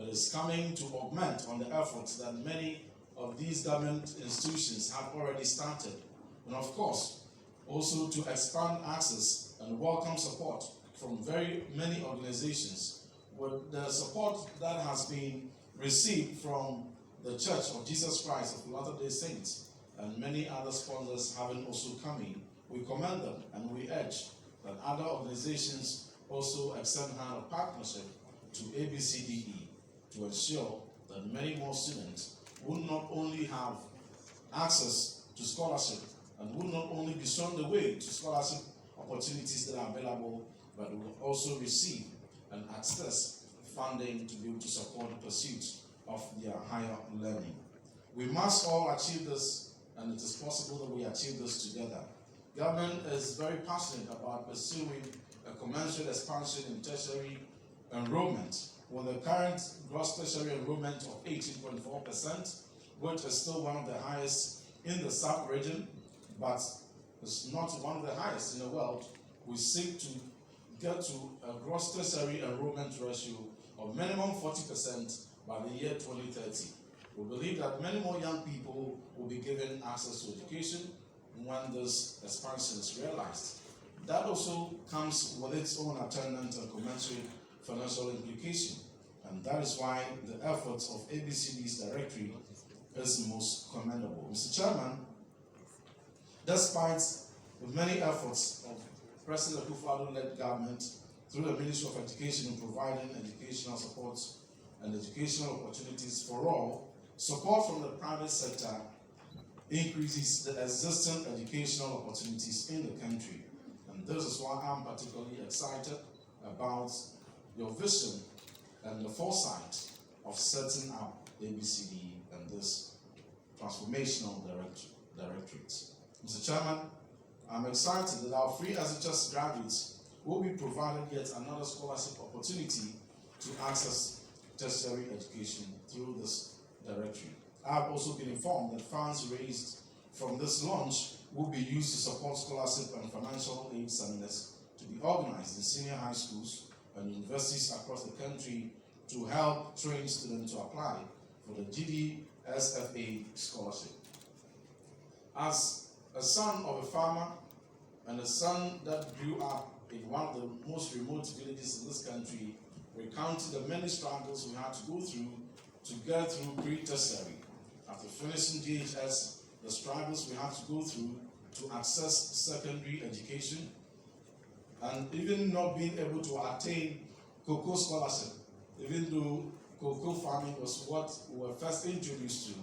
that is coming to augment on the efforts that many of these government institutions have already started. And of course, also to expand access and welcome support from very many organizations, with the support that has been received from the Church of Jesus Christ of Latter-day Saints and many other sponsors having also come in. We commend them and we urge that other organizations also extend hand of partnership to ABCDE to ensure that many more students will not only have access to scholarship and will not only be shown the way to scholarship opportunities that are available, but will also receive and access funding to be able to support the pursuit of their higher learning. We must all achieve this, and it is possible that we achieve this together. Government is very passionate about pursuing a commensurate expansion in tertiary enrollment, with the current gross tertiary enrollment of 18.4%, which is still one of the highest in the sub-region, but it's not one of the highest in the world. We seek to get to a gross tertiary enrollment ratio of minimum 40% by the year 2030. We believe that many more young people will be given access to education when this expansion is realized. That also comes with its own attendant and commensurate financial implication, and that is why the efforts of ABCD's directory is most commendable. Mr. Chairman, despite the many efforts of President Akufo-Addo-led government through the Ministry of Education in providing educational support and educational opportunities for all, support from the private sector increases the existing educational opportunities in the country. And this is why I'm particularly excited about your vision and the foresight of setting up ABCDE and this transformational directorate. Mr. Chairman, I'm excited that our free SHS graduates will be provided yet another scholarship opportunity to access tertiary education through this directory. I have also been informed that funds raised from this launch will be used to support scholarship and financial aid seminars to be organized in senior high schools and universities across the country to help train students to apply for the GDSFA scholarship. As a son of a farmer and a son that grew up in one of the most remote villages in this country, recounting the many struggles we had to go through to get through pre-tertiary. After finishing GHS, the struggles we had to go through to access secondary education, and even not being able to attain cocoa scholarship, even though cocoa farming was what we were first introduced to,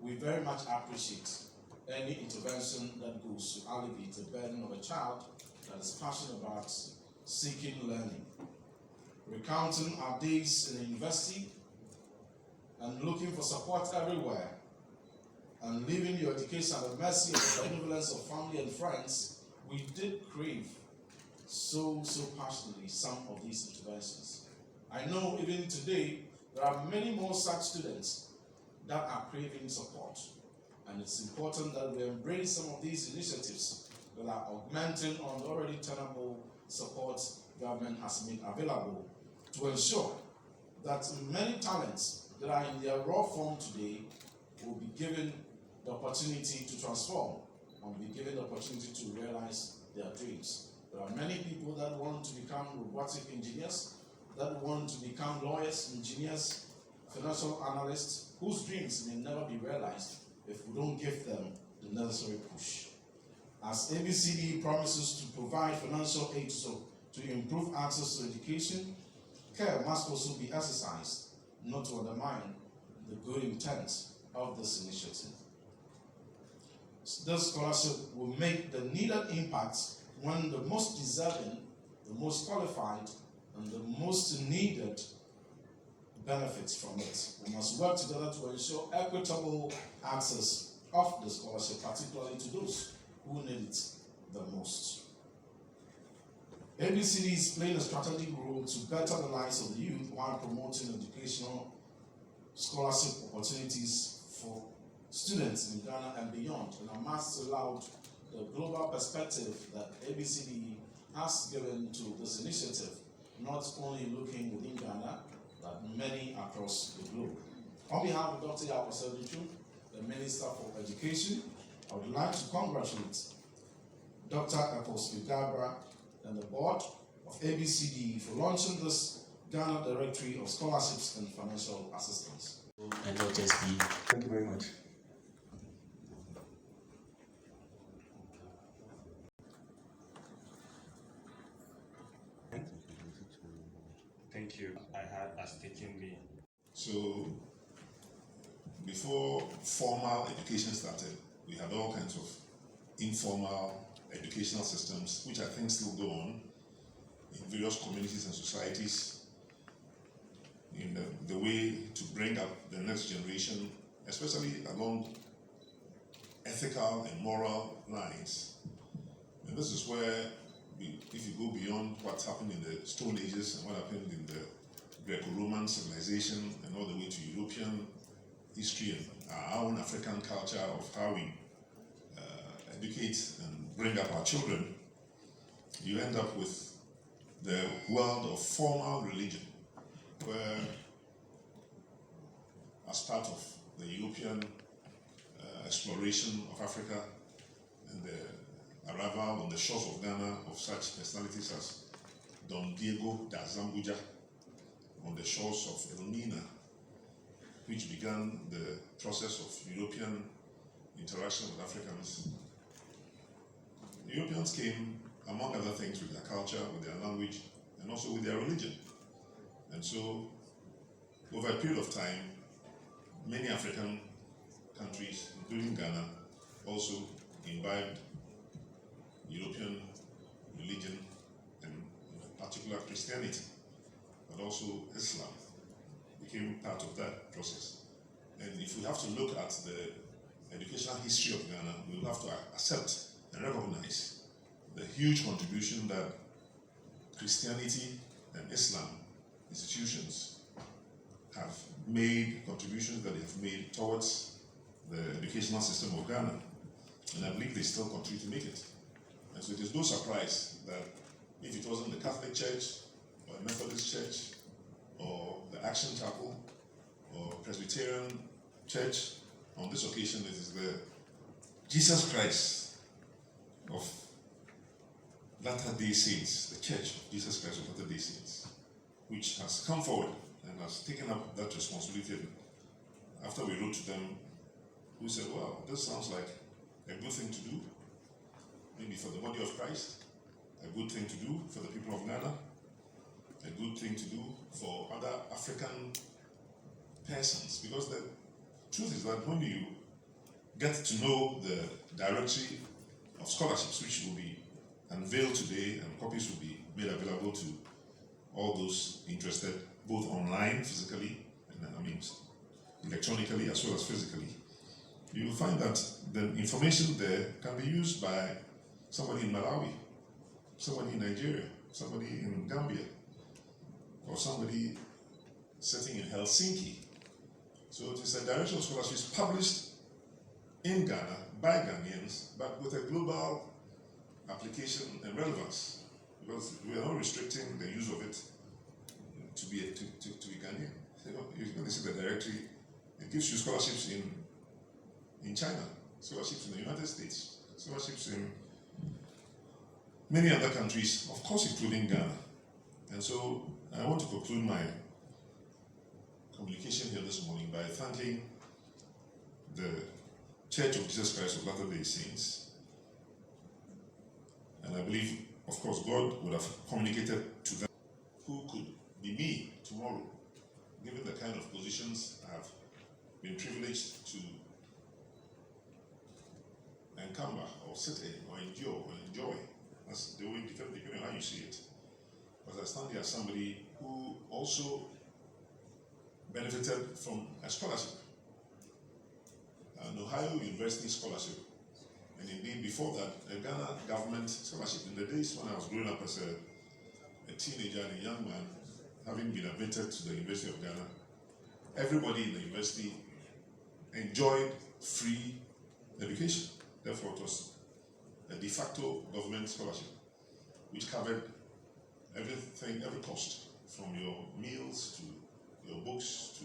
we very much appreciate any intervention that goes to alleviate the burden of a child that is passionate about seeking learning. Recounting our days in the university and looking for support everywhere, and leaving your education at the mercy of the benevolence of family and friends, we did crave so passionately some of these interventions. I know even today there are many more such students that are craving support, and it's important that we embrace some of these initiatives that are augmenting on the already tenable support government has made available to ensure that many talents that are in their raw form today will be given the opportunity to transform and be given the opportunity to realize their dreams. There are many people that want to become robotic engineers, that want to become lawyers, engineers, financial analysts, whose dreams may never be realized if we don't give them the necessary push. As ABCDE promises to provide financial aid to improve access to education, care must also be exercised not to undermine the good intent of this initiative. This scholarship will make the needed impact when the most deserving, the most qualified, and the most needed benefits from it. We must work together to ensure equitable access of the scholarship, particularly to those who need it the most. ABCD is playing a strategic role to better the lives of the youth while promoting educational scholarship opportunities for students in Ghana and beyond. And I must allow the global perspective that ABCD has given to this initiative, not only looking within Ghana, than many across the globe. On behalf of Dr. Yapaseduchu, the Minister for Education, I would like to congratulate Dr. Epos Gabra and the board of ABCDE for launching this Ghana Directory of Scholarships and Financial Assistance. And not just be. Thank you very much. Thank you. I had as taking me. So, before formal education started, we had all kinds of informal educational systems, which I think still go on in various communities and societies, in the way to bring up the next generation, especially along ethical and moral lines. And this is where, if you go beyond what happened in the Stone Ages and what happened in the Greco-Roman civilization and all the way to European history and our own African culture of how we educate and bring up our children, you end up with the world of formal religion, where as part of the European exploration of Africa and the arrival on the shores of Ghana of such personalities as Don Diego da Zambuja on the shores of Elmina, which began the process of European interaction with Africans. Europeans came, among other things, with their culture, with their language, and also with their religion. And so, over a period of time, many African countries, including Ghana, also imbibed European religion, and in particular Christianity, but also Islam became part of that process. And if we have to look at the educational history of Ghana, we will have to accept and recognize the huge contribution that Christianity and Islam institutions have made, contributions that they have made towards the educational system of Ghana. And I believe they still continue to make it. And so it is no surprise that if it wasn't the Catholic Church or the Methodist Church or the Action Chapel or Presbyterian Church, on this occasion it is the Jesus Christ of Latter-day Saints, the Church of Jesus Christ of Latter-day Saints, which has come forward and has taken up that responsibility. After we wrote to them, we said, well, this sounds like a good thing to do, maybe for the body of Christ, a good thing to do for the people of Ghana, a good thing to do for other African persons, because the truth is that when you get to know the directory of scholarships, which will be unveiled today and copies will be made available to all those interested, both online, physically, and electronically as well as physically, you will find that the information there can be used by somebody in Malawi, somebody in Nigeria, somebody in Gambia, or somebody sitting in Helsinki. So it is a direction of scholarships published in Ghana by Ghanaians, but with a global application and relevance, because we are not restricting the use of it to be Ghanaian. You know, you're going to see the directory. It gives you scholarships in China, scholarships in the United States, scholarships in many other countries, of course, including Ghana. And so I want to conclude my communication here this morning by thanking the Church of Jesus Christ of Latter-day Saints. And I believe, of course, God would have communicated to them who could be me tomorrow, given the kind of positions I have been privileged to encumber or sit in or endure or enjoy. That's the way, depending on how you see it. But I stand here as somebody who also benefited from a scholarship, an Ohio University scholarship, and indeed before that, a Ghana government scholarship. In the days when I was growing up as a teenager and a young man, having been admitted to the University of Ghana, everybody in the university enjoyed free education. Therefore, it was a de facto government scholarship, which covered everything, every cost, from your meals to your books to,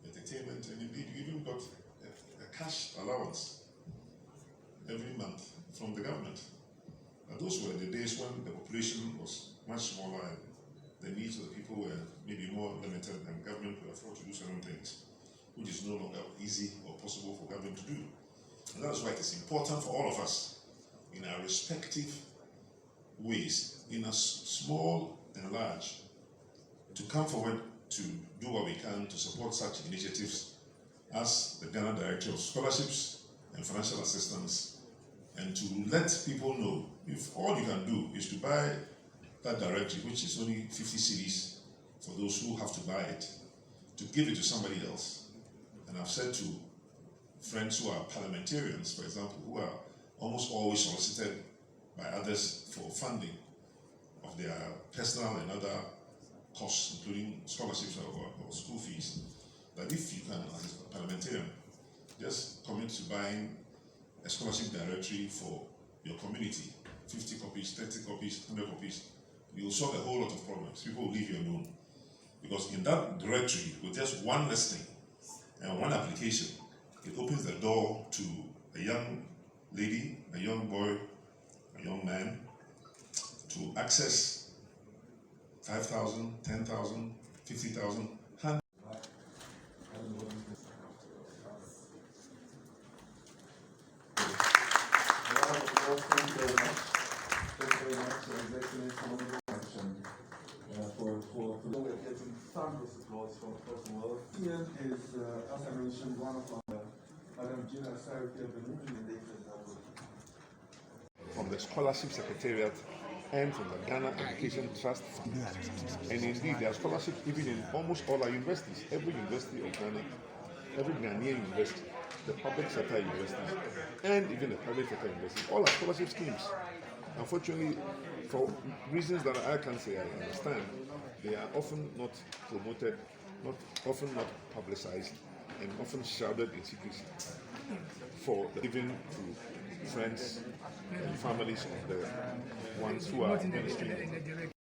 entertainment, and indeed you even got a cash allowance every month from the government. And those were the days when the population was much smaller and the needs of the people were maybe more limited and government could afford to do certain things, which is no longer easy or possible for government to do. And that's why it is important for all of us in our respective ways, in a small and large, to come forward to do what we can to support such initiatives as the Ghana Director of Scholarships and Financial Assistance, and to let people know if all you can do is to buy that directory, which is only 50 cedis for those who have to buy it, to give it to somebody else. And I've said to friends who are parliamentarians, for example, who are almost always solicited by others for funding of their personal and other costs, including scholarships or school fees, that if you can, as a parliamentarian, just commit to buying a scholarship directory for your community, 50 copies, 30 copies, 100 copies, you'll solve a whole lot of problems. People will leave you alone. Because in that directory, with just one listing and one application, it opens the door to a young lady, a young boy, a young man to access 5,000, 10,000, 50,000, Thank you very much. Thank you very much, His Excellency, Honorable Mention. For we're getting thunderous applause from first of all. Ian is, as I mentioned, one of our Madam Gina Sariki of the movement from the Scholarship Secretariat and from the Ghana Education Trust Fund. And indeed, there are scholarships even in almost all our universities. Every university of Ghana, every Ghanaian university, the public sector universities, and even the private sector universities, all are scholarship schemes. Unfortunately, for reasons that I can't say I understand, they are often not promoted, often not publicized, and often shrouded in secrecy for giving to friends and families of the ones who are ministering.